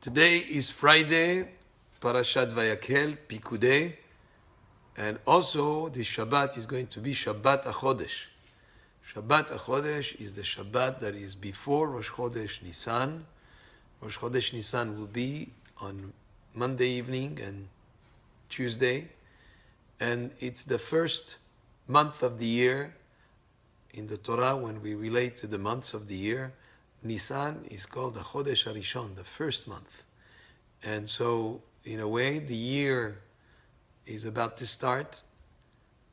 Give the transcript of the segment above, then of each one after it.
Today is Friday, Parashat Vayakhel, Pikudei, and also the Shabbat is going to be Shabbat Hachodesh. Shabbat Hachodesh is the Shabbat that is before Rosh Chodesh Nisan. Rosh Chodesh Nisan will be on Monday evening and Tuesday, and it's the first month of the year. In the Torah, when we relate to the months of the year, Nisan is called the Chodesh Harishon, the first month. And so, in a way, the year is about to start.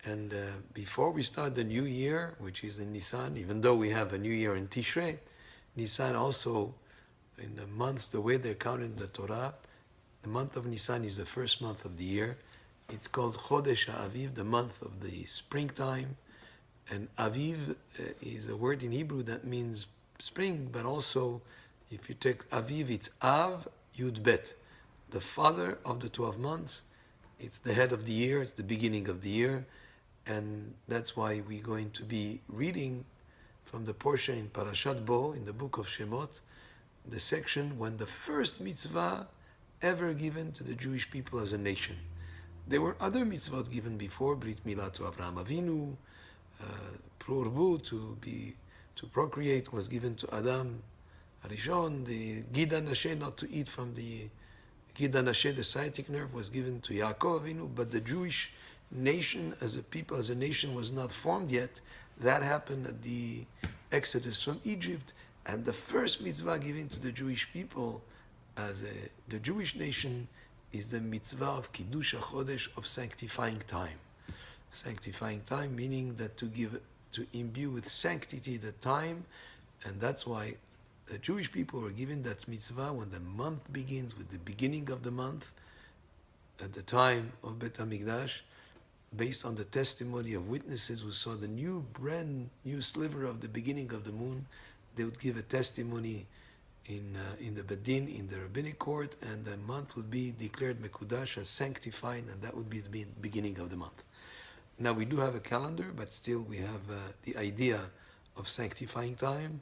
And before we start the new year, which is in Nisan, even though we have a new year in Tishrei, Nisan also, in the months, the way they're counted in the Torah, the month of Nisan is the first month of the year. It's called Chodesh HaAviv, the month of the springtime. And Aviv is a word in Hebrew that means spring, but also if you take Aviv, it's Av Yud Bet, the father of the 12 months. It's the head of the year, it's the beginning of the year, and that's why we're going to be reading from the portion in Parashat Bo, in the book of Shemot, the section when the first mitzvah ever given to the Jewish people as a nation. There were other mitzvot given before, Brit Milah to Avraham Avinu, Prurbu, to procreate, was given to Adam Harishon. The Gid HaNasheh, not to eat from the Gid HaNasheh, the sciatic nerve, was given to Yaakov Avinu. But the Jewish nation as a people, as a nation, was not formed yet. That happened at the Exodus from Egypt. And the first mitzvah given to the Jewish people as the Jewish nation is the mitzvah of Kiddush HaChodesh, of sanctifying time. Sanctifying time, meaning that to imbue with sanctity the time, and that's why the Jewish people were given that mitzvah when the month begins, with the beginning of the month, at the time of Bet HaMikdash, based on the testimony of witnesses who saw the brand new sliver of the beginning of the moon. They would give a testimony in the Bedin, in the rabbinic court, and the month would be declared Mekudash, as sanctified, and that would be the beginning of the month. Now we do have a calendar, but still we have the idea of sanctifying time.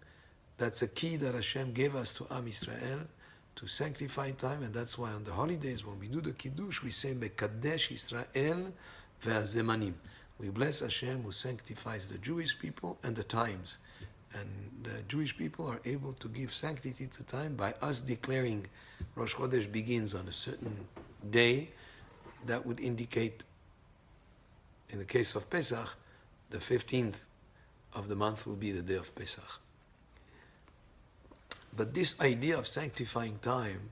That's a key that Hashem gave us to Am Yisrael, to sanctify time, and that's why on the holidays when we do the Kiddush, we say Mekadesh Yisrael ve'azemanim. We bless Hashem who sanctifies the Jewish people and the times. And the Jewish people are able to give sanctity to time by us declaring Rosh Chodesh begins on a certain day. That would indicate, in the case of Pesach, the 15th of the month will be the day of Pesach. But this idea of sanctifying time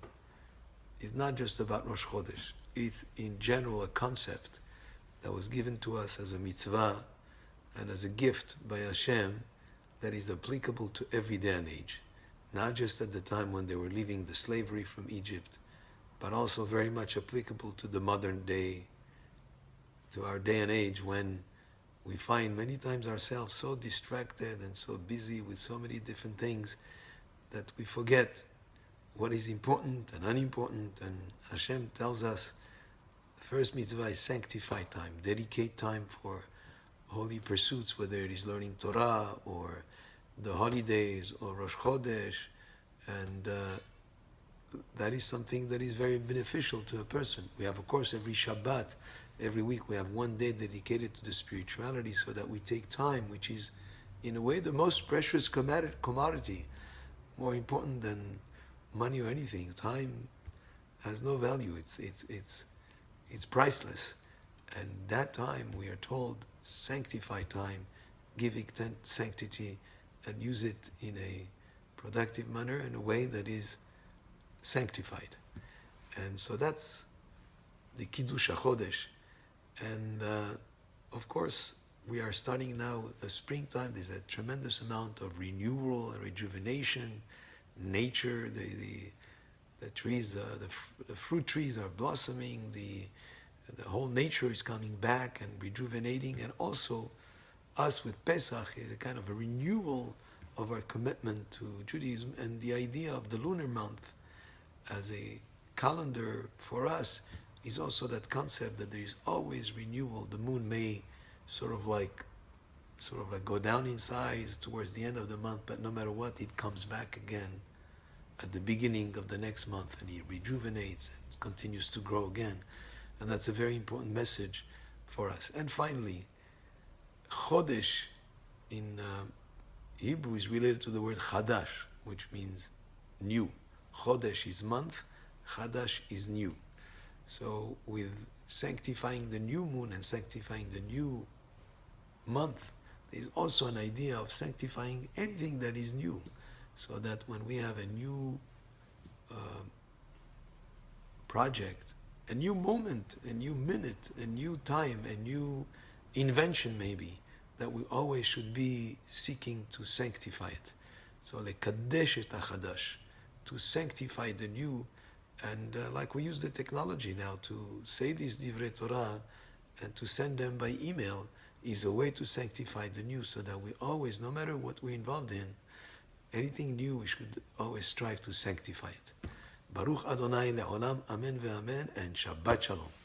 is not just about Rosh Chodesh. It's in general a concept that was given to us as a mitzvah and as a gift by Hashem that is applicable to every day and age. Not just at the time when they were leaving the slavery from Egypt, but also very much applicable to the modern day, to our day and age, when we find many times ourselves so distracted and so busy with so many different things that we forget what is important and unimportant. And Hashem tells us the first mitzvah is sanctify time, dedicate time for holy pursuits, whether it is learning Torah or the holidays or Rosh Chodesh, and that is something that is very beneficial to a person. We have, of course, every Shabbat, every week we have one day dedicated to the spirituality, so that we take time, which is in a way the most precious commodity, more important than money or anything. Time has no value. It's priceless. And that time, we are told, sanctify time, give it sanctity, and use it in a productive manner, in a way that is sanctified. And so that's the Kiddush HaChodesh. And of course, we are starting now the springtime. There's a tremendous amount of renewal and rejuvenation. Nature, the trees, the fruit trees are blossoming. The whole nature is coming back and rejuvenating. And also, us with Pesach is a kind of a renewal of our commitment to Judaism, and the idea of the lunar month as a calendar for us is also that concept that there is always renewal. The moon may sort of like go down in size towards the end of the month, but no matter what, it comes back again at the beginning of the next month, and he rejuvenates and continues to grow again. And that's a very important message for us. And finally, Chodesh in Hebrew is related to the word Chadash, which means new. Chodesh is month, Chadash is new. So with sanctifying the new moon and sanctifying the new month, there is also an idea of sanctifying anything that is new, so that when we have a new project, a new moment, a new minute, a new time, a new invention maybe, that we always should be seeking to sanctify it. So lekadesh et hachadash, to sanctify the new, and like we use the technology now to say these divrei Torah and to send them by email is a way to sanctify the new, so that we always, no matter what we're involved in, anything new, we should always strive to sanctify it. Baruch Adonai le'olam, amen ve'amen, and Shabbat Shalom.